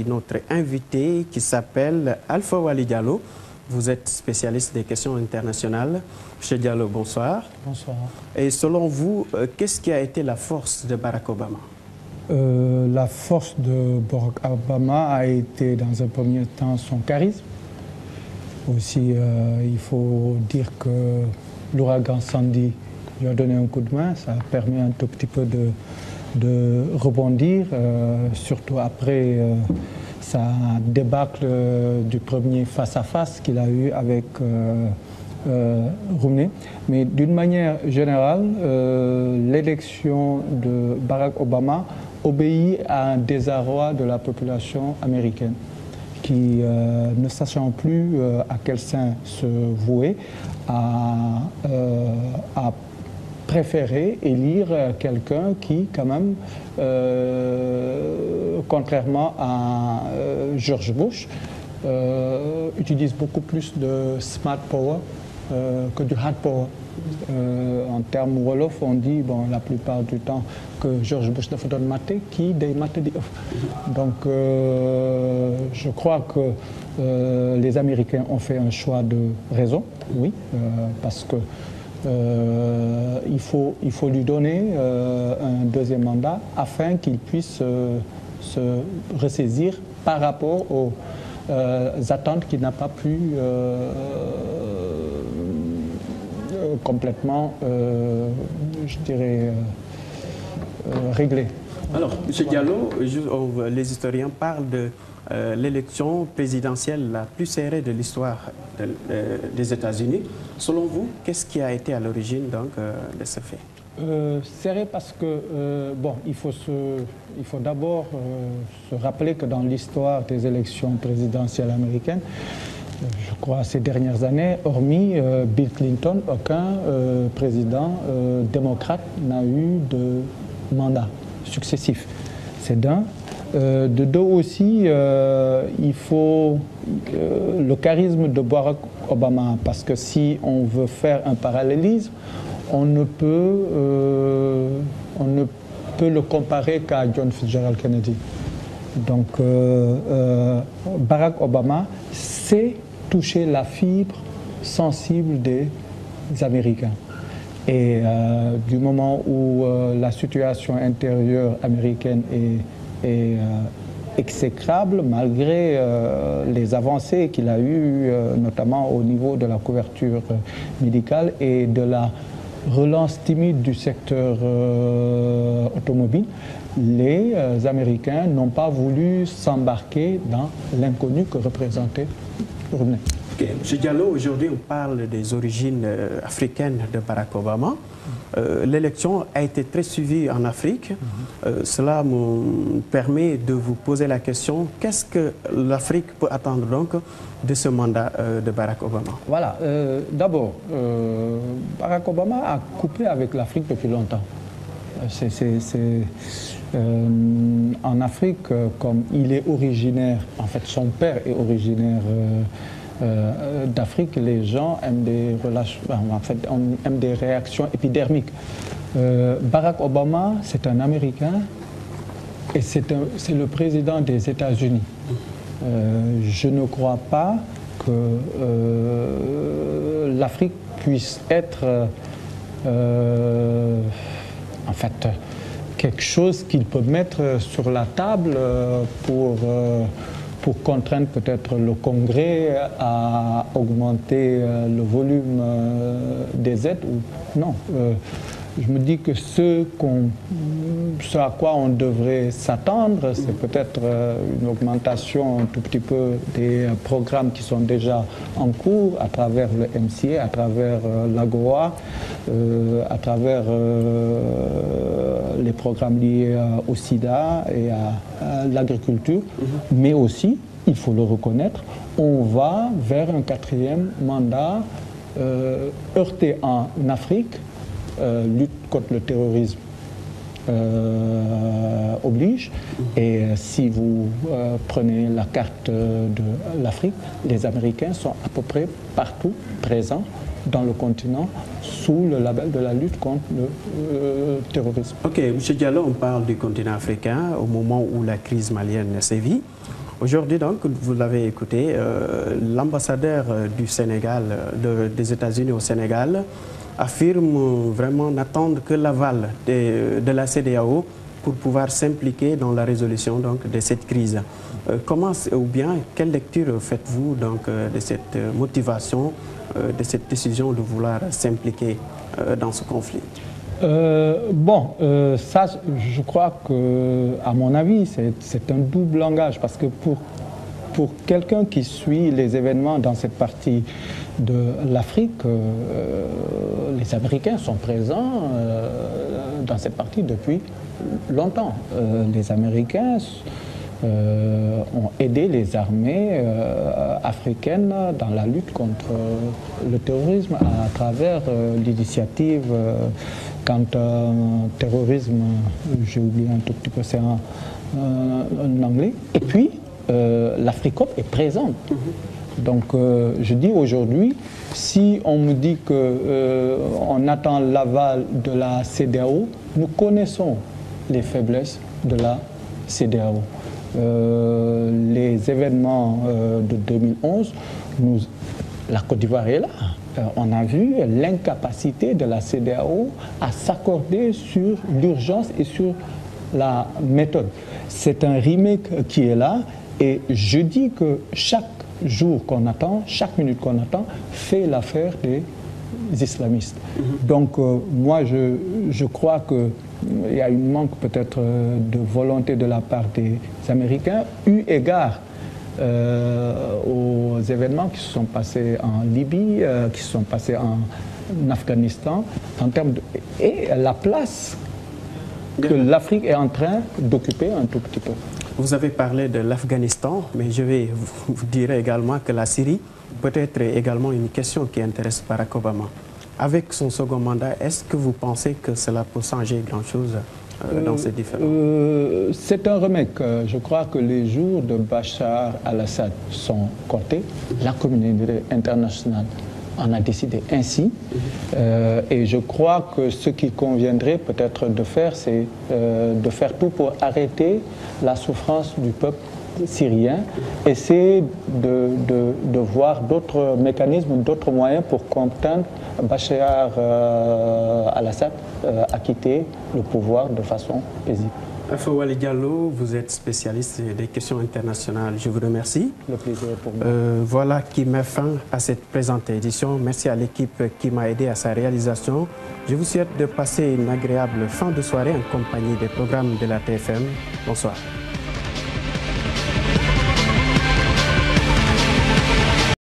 notre invité qui s'appelle Alpha Wali Diallo. Vous êtes spécialiste des questions internationales. Monsieur Diallo, bonsoir. Bonsoir. Et selon vous, qu'est-ce qui a été la force de Barack Obama? La force de Barack Obama a été dans un premier temps son charisme. Aussi, il faut dire que l'ouragan Sandy lui a donné un coup de main. Ça a permis un tout petit peu de rebondir, surtout après sa débâcle du premier face-à-face qu'il a eu avec Romney. Mais d'une manière générale, l'élection de Barack Obama obéit à un désarroi de la population américaine qui, ne sachant plus à quel sein se vouer, a préféré élire quelqu'un qui, quand même, contrairement à George Bush, utilise beaucoup plus de smart power que du hard power. En termes wolof, on dit la plupart du temps que George Bush dafa doon maté qui day maté di ëff. Donc je crois que les Américains ont fait un choix de raison, oui, parce que il faut lui donner un deuxième mandat afin qu'il puisse se ressaisir par rapport aux attentes qu'il n'a pas pu complètement, je dirais, régler. Alors, M. Diallo, les historiens parlent de l'élection présidentielle la plus serrée de l'histoire des États-Unis. Selon vous, qu'est-ce qui a été à l'origine de ce fait? Serré parce que, il faut d'abord se rappeler que dans l'histoire des élections présidentielles américaines, je crois ces dernières années, hormis Bill Clinton, aucun président démocrate n'a eu de mandat successif. C'est d'un. De deux aussi, il faut le charisme de Barack Obama, parce que si on veut faire un parallélisme, on ne peut le comparer qu'à John Fitzgerald Kennedy. Donc Barack Obama sait toucher la fibre sensible des Américains. Et du moment où la situation intérieure américaine est exécrable, malgré les avancées qu'il a eues, notamment au niveau de la couverture médicale et de la relance timide du secteur automobile, les Américains n'ont pas voulu s'embarquer dans l'inconnu que représentait Romney. Okay. M. Diallo, aujourd'hui on parle des origines africaines de Barack Obama. L'élection a été très suivie en Afrique. Cela me permet de vous poser la question, qu'est-ce que l'Afrique peut attendre donc de ce mandat de Barack Obama? Voilà, d'abord, Barack Obama a coupé avec l'Afrique depuis longtemps. En Afrique, comme il est originaire, en fait son père est originaire d'Afrique, les gens aiment des relations, en fait, aiment des réactions épidermiques. Barack Obama, c'est un Américain et c'est le président des États-Unis. Je ne crois pas que l'Afrique puisse être en fait quelque chose qu'il peut mettre sur la table pour contraindre peut-être le Congrès à augmenter le volume des aides. Non. Je me dis que ce à quoi on devrait s'attendre, c'est peut-être une augmentation un tout petit peu des programmes qui sont déjà en cours à travers le MCA, à travers l'AGOA, à travers les programmes liés au sida et à l'agriculture, mais aussi, il faut le reconnaître, on va vers un quatrième mandat heurté en Afrique. Lutte contre le terrorisme oblige. Et si vous prenez la carte de l'Afrique, les Américains sont à peu près partout présents dans le continent sous le label de la lutte contre le terrorisme. Ok, M. Diallo, on parle du continent africain au moment où la crise malienne sévit. Aujourd'hui, donc, vous l'avez écouté, l'ambassadeur du Sénégal, des États-Unis au Sénégal, affirme vraiment n'attendre que l'aval de la CEDEAO pour pouvoir s'impliquer dans la résolution donc, de cette crise. Comment ou bien quelle lecture faites-vous donc de cette motivation, de cette décision de vouloir s'impliquer dans ce conflit? Ça, je crois que, à mon avis, c'est un double langage parce que pour quelqu'un qui suit les événements dans cette partie de l'Afrique, les Américains sont présents dans cette partie depuis longtemps. Les Américains ont aidé les armées africaines dans la lutte contre le terrorisme à travers l'initiative terrorisme, j'ai oublié un tout petit peu, c'est en anglais. Et puis, l'Africop est présente. Donc, je dis aujourd'hui, si on me dit qu'on attend l'aval de la CEDEAO, nous connaissons les faiblesses de la CEDEAO. Les événements de 2011, la Côte d'Ivoire est là. On a vu l'incapacité de la CEDEAO à s'accorder sur l'urgence et sur la méthode. C'est un remake qui est là et je dis que chaque jour qu'on attend, chaque minute qu'on attend, fait l'affaire des islamistes. Donc moi je crois qu'il y a un manque peut-être de volonté de la part des Américains, eu égard aux événements qui se sont passés en Libye, qui se sont passés en Afghanistan, en termes et la place que l'Afrique est en train d'occuper un tout petit peu. Vous avez parlé de l'Afghanistan, mais je vais vous dire également que la Syrie peut être également une question qui intéresse Barack Obama. Avec son second mandat, est-ce que vous pensez que cela peut changer grand-chose dans ces différents... C'est un remake. Je crois que les jours de Bachar al-Assad sont comptés. La communauté internationale en a décidé ainsi. Et je crois que ce qui conviendrait peut-être de faire, c'est de faire tout pour arrêter la souffrance du peuple syrien, essayer de voir d'autres mécanismes, d'autres moyens pour contraindre Bachar al-Assad à quitter le pouvoir de façon paisible. Alpha Wali Diallo, vous êtes spécialiste des questions internationales. Je vous remercie. Le plaisir pour moi. Voilà qui met fin à cette présente édition. Merci à l'équipe qui m'a aidé à sa réalisation. Je vous souhaite de passer une agréable fin de soirée en compagnie des programmes de la TFM. Bonsoir.